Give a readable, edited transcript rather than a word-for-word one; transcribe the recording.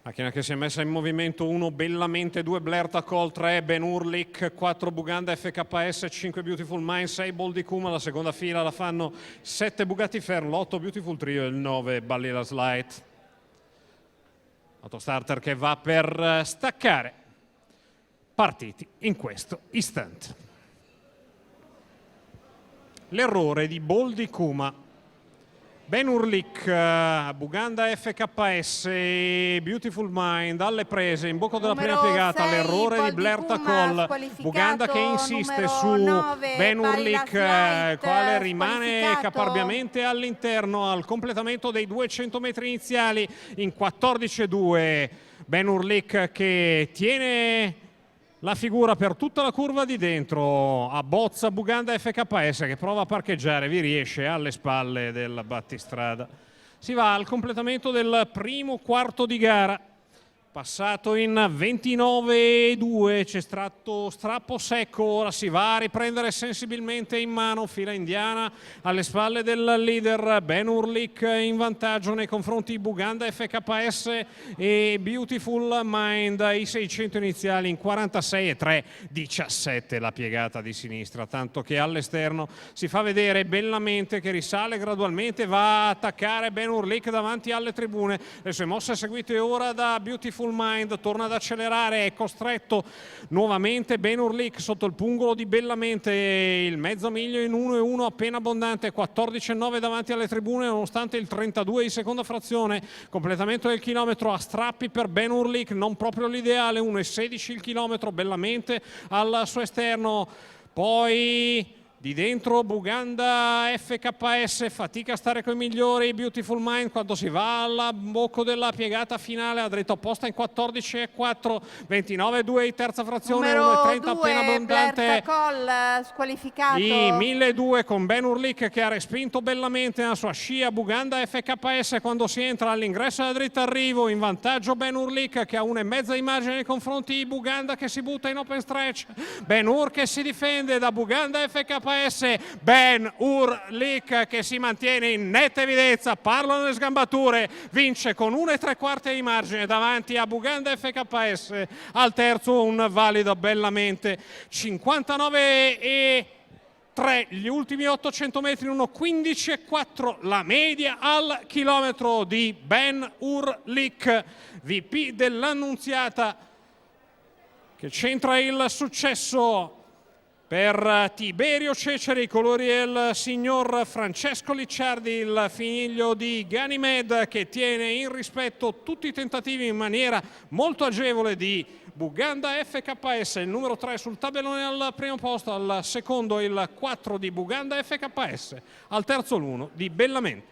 Macchina che si è messa in movimento, 1 Bellamente, 2 Blair Tacol, 3 Ben Urlich, 4 Buganda FKS, 5 Beautiful Mind, 6 Boldi Kuma, la seconda fila la fanno 7 Bugatti Fern, l'8 Beautiful Trio e il 9 Ballilas Light. Autostarter che va per staccare, partiti in questo istante. L'errore di Boldi Kuma, Ben Urlich, Buganda FKS, Beautiful Mind alle prese in bocca della prima piegata, l'errore di Blair Tacol, Buganda che insiste su Ben Urlich, quale rimane caparbiamente all'interno al completamento dei 200 metri iniziali in 14,2. Ben Urlich che tiene la figura per tutta la curva di dentro, abbozza Buganda FKS che prova a parcheggiare, vi riesce alle spalle del battistrada. Si va al completamento del primo quarto di gara, passato in 29,2, c'è stato strappo secco, ora si va a riprendere sensibilmente in mano, fila indiana alle spalle del leader Ben Urlich in vantaggio nei confronti di Buganda FKS e Beautiful Mind, i 600 iniziali in 46,3, 17 la piegata di sinistra, tanto che all'esterno si fa vedere Bellamente che risale gradualmente, va a attaccare Ben Urlich davanti alle tribune, le sue mosse seguite ora da Beautiful Mind, torna ad accelerare, è costretto nuovamente Ben Urlich sotto il pungolo di Bellamente, il mezzo miglio in 1,1 appena abbondante, 14,9 davanti alle tribune nonostante il 32 di seconda frazione, completamento del chilometro a strappi per Ben Urlich, non proprio l'ideale, 1,16 il chilometro, Bellamente al suo esterno, poi di dentro Buganda FKS, fatica a stare con i migliori, Beautiful Mind quando si va alla bocca della piegata finale, a dritto opposta in 14,4, 29,2 di terza frazione, 1,30 appena abbondante, squalificato. i 1.200 con Ben Urlich che ha respinto Bellamente nella sua scia, Buganda FKS quando si entra all'ingresso della dritta arrivo, in vantaggio Ben Urlich che ha 1,5 di margine nei confronti di Buganda che si butta in open stretch, Ben Ur che si difende da Buganda FKS, Ben Urlich che si mantiene in netta evidenza, parlano le sgambature, vince con 1,75 di margine davanti a Buganda FKS, al terzo un valido Bellamente, 59,3 gli ultimi 800 metri, 1,15,4 la media al chilometro di Ben Urlich, VP dell'Annunziata, che centra il successo per Tiberio Cecere, i colori del signor Francesco Licciardi, il figlio di Ganymede, che tiene in rispetto tutti i tentativi in maniera molto agevole di Buganda FKS, il numero 3 sul tabellone al primo posto, al secondo il 4 di Buganda FKS, al terzo l'1 di Bellamente.